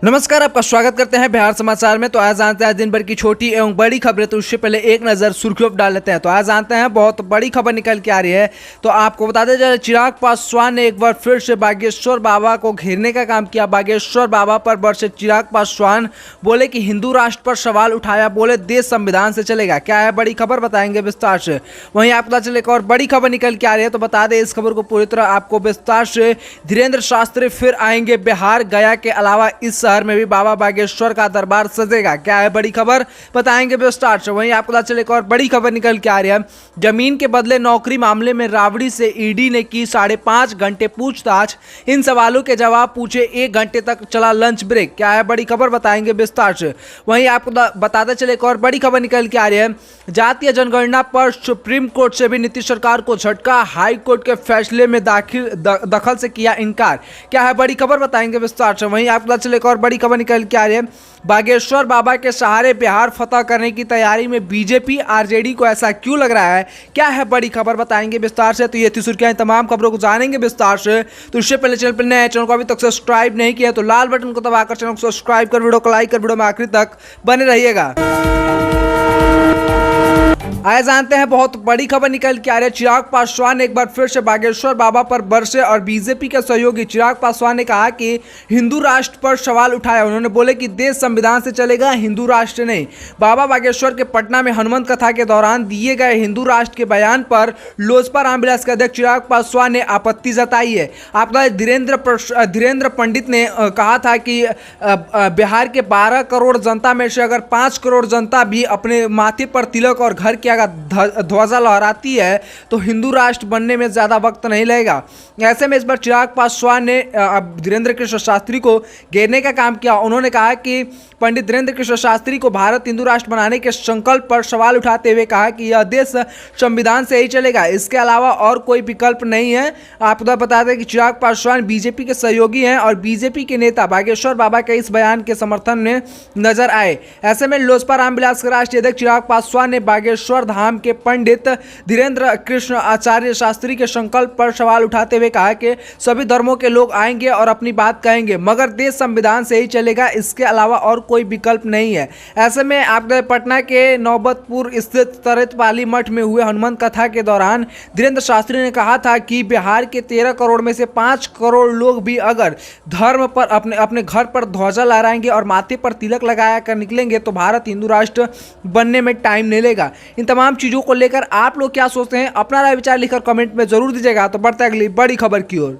नमस्कार, आपका स्वागत करते हैं बिहार समाचार में। तो आज जानते हैं दिन भर की छोटी एवं बड़ी खबरें। तो उससे पहले एक नज़र सुर्खियों पर डाल लेते हैं। तो आज जानते हैं बहुत बड़ी खबर निकल के आ रही है। तो आपको बता दें जाए, चिराग पासवान ने एक बार फिर से बागेश्वर बाबा को घेरने का काम किया। बागेश्वर बाबा पर बरसे चिराग पासवान, बोले कि हिंदू राष्ट्र पर सवाल उठाया, बोले देश संविधान से चलेगा। क्या है बड़ी खबर, बताएंगे विस्तार से। वहीं आपको पता चले एक और बड़ी खबर निकल के आ रही है। तो बता दें इस खबर को पूरी तरह आपको विस्तार से। धीरेन्द्र शास्त्री फिर आएंगे बिहार, गया के अलावा इस शहर में भी बाबा बागेश्वर का दरबार सजेगा। क्या है बड़ी खबर, बताएंगे विस्तार से। वहीं आपको पता चले एक और बड़ी खबर निकल के आ रही है। जमीन के बदले नौकरी मामले में राबड़ी से ईडी ने की 5.5 घंटे पूछताछ। इन सवालों के जवाब पूछे 1 घंटे तक चला लंच ब्रेक। क्या है बड़ी खबर, बताएंगे विस्तार से। वहीं आपको बताते चले एक और बड़ी खबर निकल के आ रही है। जातीय जनगणना पर सुप्रीम कोर्ट से भी नीतीश सरकार को झटका। हाई कोर्ट के फैसले में दखल से किया इनकार। क्या है बड़ी खबर, बताएंगे विस्तार से। वहीं आपको पता चले एक और बड़ी खबर निकल के आ रही है। बागेश्वर बाबा के सहारे बिहार फतह करने की तैयारी में बीजेपी आरजेडी को ऐसा क्यों लग रहा है। क्या है बड़ी खबर, बताएंगे विस्तार से। तो ये थी सुर्खियां, तमाम खबरों को जानेंगे विस्तार से। तो इससे पहले चैनल पर नए चैनल को अभी तक सब्सक्राइब नहीं किया तो लाल बटन को दबाकर चैनल को सब्सक्राइब कर, वीडियो को लाइक कर, वीडियो में आखिर तक बने रहिएगा। आइए जानते हैं बहुत बड़ी खबर निकल के आ रही है। चिराग पासवान एक बार फिर से बागेश्वर बाबा पर बरसे और बीजेपी के सहयोगी चिराग पासवान ने कहा कि हिंदू राष्ट्र पर सवाल उठाया। उन्होंने बोले कि देश संविधान से चलेगा, हिंदू राष्ट्र नहीं। बाबा बागेश्वर के पटना में हनुमंत कथा के दौरान दिए गए हिंदू राष्ट्र के बयान पर लोजपा रामविलास के अध्यक्ष चिराग पासवान ने आपत्ति जताई है। आपका धीरेन्द्र पंडित ने कहा था कि बिहार के 12 करोड़ जनता में से अगर 5 करोड़ जनता भी अपने माथे पर तिलक और घर के अगर ध्वजा लहराती है तो हिंदू राष्ट्र बनने में ज़्यादा वक्त नहीं लगेगा। ऐसे में इस बार चिराग पासवान ने धीरेन्द्र कृष्ण शास्त्री को घेरने का काम किया। उन्होंने कहा कि पंडित धीरेन्द्र कृष्ण शास्त्री को भारत हिंदू राष्ट्र बनाने के संकल्प पर सवाल उठाते हुए कहा कि यह देश संविधान से ही चलेगा, इसके अलावा और कोई विकल्प नहीं है। आपको बता दें कि चिराग पासवान बीजेपी के सहयोगी हैं और बीजेपी के नेता बागेश्वर बाबा के इस बयान के समर्थन में नजर आए। ऐसे में लोजपा रामविलास के राष्ट्रीय अध्यक्ष चिराग पासवान ने बागेश्वर धाम के पंडित धीरेन्द्र कृष्ण आचार्य शास्त्री के संकल्प पर सवाल उठाते हुए कहा कि सभी धर्मों के लोग आएंगे और अपनी बात कहेंगे, मगर देश संविधान से ही चलेगा, इसके अलावा और कोई विकल्प नहीं है। ऐसे में आपके पटना के नौबतपुर स्थित तरेतपाली मठ में हुए हनुमंत कथा के दौरान धीरेन्द्र शास्त्री ने कहा था कि बिहार के 13 करोड़ में से 5 करोड़ लोग भी अगर धर्म पर अपने घर पर ध्वजा लहराएंगे और माथे पर तिलक लगाया कर निकलेंगे तो भारत हिंदू राष्ट्र बनने में टाइम नहीं लेगा। इन तमाम चीजों को लेकर आप लोग क्या सोचते हैं, अपना राय विचार लिखकर कमेंट में जरूर दीजिएगा। तो बढ़ते हैं अगली बड़ी खबर की ओर।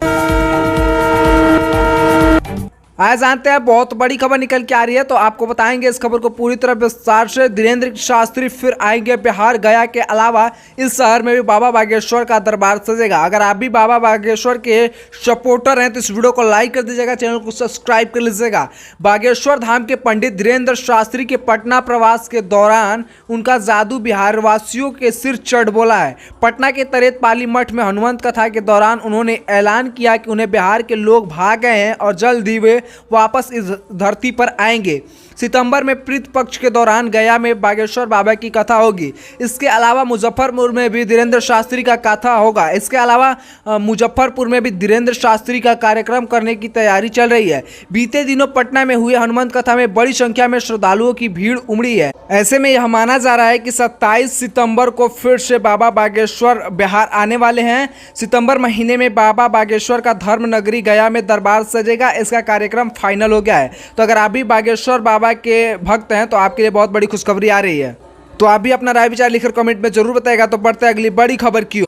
आज जानते हैं बहुत बड़ी खबर निकल के आ रही है। तो आपको बताएंगे इस खबर को पूरी तरह विस्तार से। धीरेन्द्र शास्त्री फिर आएंगे बिहार, गया के अलावा इस शहर में भी बाबा बागेश्वर का दरबार सजेगा। अगर आप भी बाबा बागेश्वर के सपोर्टर हैं तो इस वीडियो को लाइक कर दीजिएगा, चैनल को सब्सक्राइब कर लीजिएगा। बागेश्वर धाम के पंडित धीरेन्द्र शास्त्री के पटना प्रवास के दौरान उनका जादू बिहार वासियों के सिर चढ़ बोला है। पटना के तरेतपाली मठ में हनुमंत कथा के दौरान उन्होंने ऐलान किया कि उन्हें बिहार के लोग भाग गए हैं और जल्द ही वे वापस इस धरती पर आएंगे। सितंबर में प्रीत पक्ष के दौरान गया में बागेश्वर बाबा की कथा होगी। इसके अलावा मुजफ्फरपुर में भी धीरेन्द्र शास्त्री का कथा होगा। इसके अलावा मुजफ्फरपुर में भी धीरेन्द्र शास्त्री का कार्यक्रम करने की तैयारी चल रही है। बीते दिनों पटना में हुए हनुमंत कथा में बड़ी संख्या में श्रद्धालुओं की भीड़ उमड़ी है। ऐसे में यह माना जा रहा है कि 27 सितंबर को फिर से बाबा बागेश्वर बिहार आने वाले हैं। सितंबर महीने में बाबा बागेश्वर का धर्म नगरी गया में दरबार सजेगा। इसका कार्यक्रम फाइनल हो गया है। तो अगर आप भी बागेश्वर बाबा के भक्त हैं तो आपके लिए बहुत बड़ी खुशखबरी आ रही है। तो आप भी अपना राय विचार लिखकर कमेंट में जरूर बताएगा। तो बढ़ते हैं अगली बड़ी खबर की।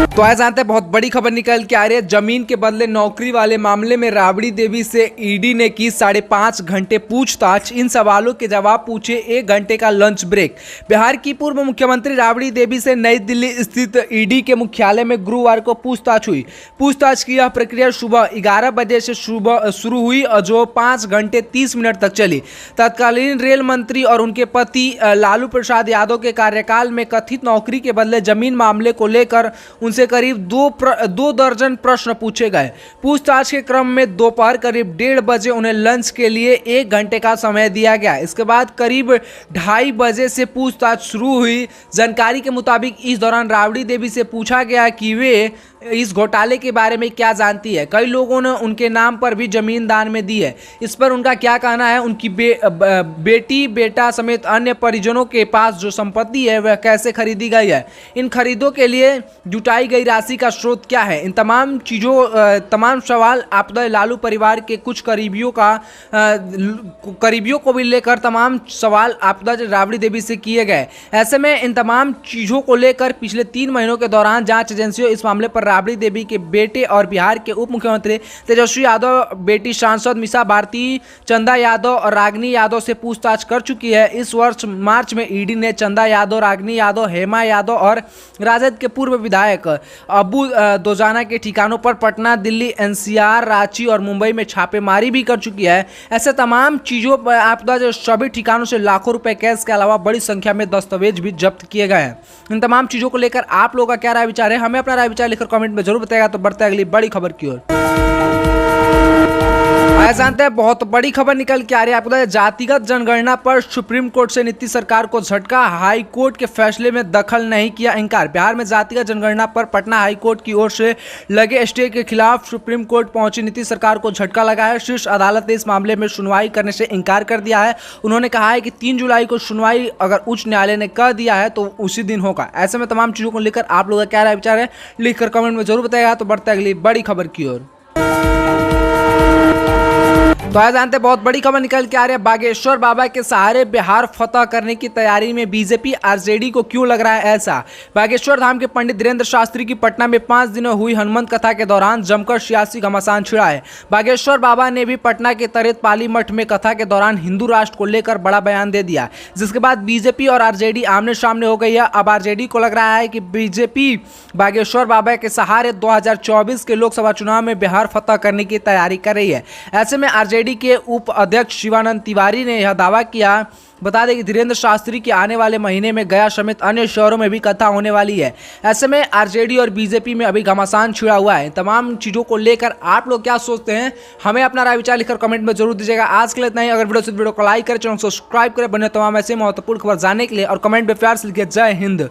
तो आज जानते हैं बहुत बड़ी खबर निकल के आ रही है। जमीन के बदले नौकरी वाले मामले में राबड़ी देवी से ईडी ने की 5.5 घंटे पूछताछ। इन सवालों के जवाब पूछे 1 घंटे का लंच ब्रेक। बिहार की पूर्व मुख्यमंत्री राबड़ी देवी से नई दिल्ली स्थित ईडी के मुख्यालय में गुरुवार को पूछताछ हुई। पूछताछ की यह प्रक्रिया सुबह 11 बजे से शुरू हुई और जो 5 घंटे 30 मिनट तक चली। तत्कालीन रेल मंत्री और उनके पति लालू प्रसाद यादव के कार्यकाल में कथित नौकरी के बदले जमीन मामले को लेकर उनसे करीब 2 दर्जन प्रश्न पूछे गए। पूछताछ के क्रम में दोपहर करीब 1:30 बजे उन्हें लंच के लिए 1 घंटे का समय दिया गया। इसके बाद करीब 2:30 बजे से पूछताछ शुरू हुई। जानकारी के मुताबिक इस दौरान राबड़ी देवी से पूछा गया कि वे इस घोटाले के बारे में क्या जानती है। कई लोगों ने उनके नाम पर भी जमीन दान में दी है। इस पर उनका क्या कहना है, उनकी बेटी बेटा समेत अन्य परिजनों के पास जो संपत्ति है वह कैसे खरीदी गई है, इन खरीदों के लिए जुटाई गई राशि का स्रोत क्या है। इन तमाम सवाल आपदा लालू परिवार के कुछ करीबियों को भी लेकर तमाम सवाल आपदा राबड़ी देवी से किए गए। ऐसे में इन तमाम चीज़ों को लेकर पिछले 3 महीनों के दौरान जांच एजेंसियों इस मामले पर राबड़ी देवी के बेटे और बिहार के उप मुख्यमंत्री तेजस्वी यादव, बेटी सांसद मीसा भारती, चंदा यादव और रागिनी यादव से पूछताछ कर चुकी है। इस वर्ष मार्च में ईडी ने चंदा यादव, रागिनी यादव, हेमा यादव और राजद के पूर्व विधायक अबू दोजाना के ठिकानों पर पटना, दिल्ली, एनसीआर, रांची और मुंबई में छापेमारी भी कर चुकी है। ऐसे तमाम चीज़ों पर आपदा सभी ठिकानों से लाखों रुपए कैश के अलावा बड़ी संख्या में दस्तावेज भी जब्त किए गए हैं। इन तमाम चीज़ों को लेकर आप लोगों का क्या राय विचार है, हमें अपना राय विचार लिखकर कमेंट में जरूर बताएगा। तो बढ़ते अगली बड़ी खबर की ओर। जानते हैं बहुत बड़ी खबर निकल के आ रही है आपको। जातिगत जनगणना पर सुप्रीम कोर्ट से नीतीश सरकार को झटका, हाई कोर्ट के फैसले में दखल नहीं किया इंकार। बिहार में जातिगत जनगणना पर पटना हाई कोर्ट की ओर से लगे स्टे के खिलाफ सुप्रीम कोर्ट पहुंची नीतीश सरकार को झटका लगा है। शीर्ष अदालत ने इस मामले में सुनवाई करने से इंकार कर दिया है। उन्होंने कहा है कि 3 जुलाई को सुनवाई अगर उच्च न्यायालय ने कह दिया है तो उसी दिन होगा। ऐसे में तमाम चीजों को लेकर आप लोगों का क्या राय विचार है, लिखकर कमेंट में जरूर बताएगा। तो बढ़ते अगली बड़ी खबर की ओर। तो आज जानते हैं बहुत बड़ी खबर निकल के आ रही है। बागेश्वर बाबा के सहारे बिहार फतह करने की तैयारी में बीजेपी आरजेडी को क्यों लग रहा है ऐसा। बागेश्वर धाम के पंडित धीरेन्द्र शास्त्री की पटना में 5 दिनों हुई हनुमंत कथा के दौरान जमकर सियासी घमासान छिड़ा है। बागेश्वर बाबा ने भी पटना के तरेत पाली मठ में कथा के दौरान हिंदू राष्ट्र को लेकर बड़ा बयान दे दिया, जिसके बाद बीजेपी और आरजेडी आमने सामने हो गई है। अब आरजेडी को लग रहा है कि बीजेपी बागेश्वर बाबा के सहारे 2024 के लोकसभा चुनाव में बिहार फतह करने की तैयारी कर रही है। ऐसे में आरजेडी के उप अध्यक्ष शिवानंद तिवारी ने यह दावा किया। बता दें कि धीरेन्द्र शास्त्री के आने वाले महीने में गया समेत अन्य शहरों में भी कथा होने वाली है। ऐसे में आरजेडी और बीजेपी में अभी घमासान छिड़ा हुआ है। तमाम चीज़ों को लेकर आप लोग क्या सोचते हैं, हमें अपना राय विचार लिखकर कमेंट में जरूर दीजिएगा। आज के लिए इतना ही। अगर वीडियो को लाइक करें, चैनल को सब्सक्राइब करें, बने तमाम ऐसे महत्वपूर्ण खबर जानने के लिए, और कमेंट में प्यार से लिखिए जय हिंद।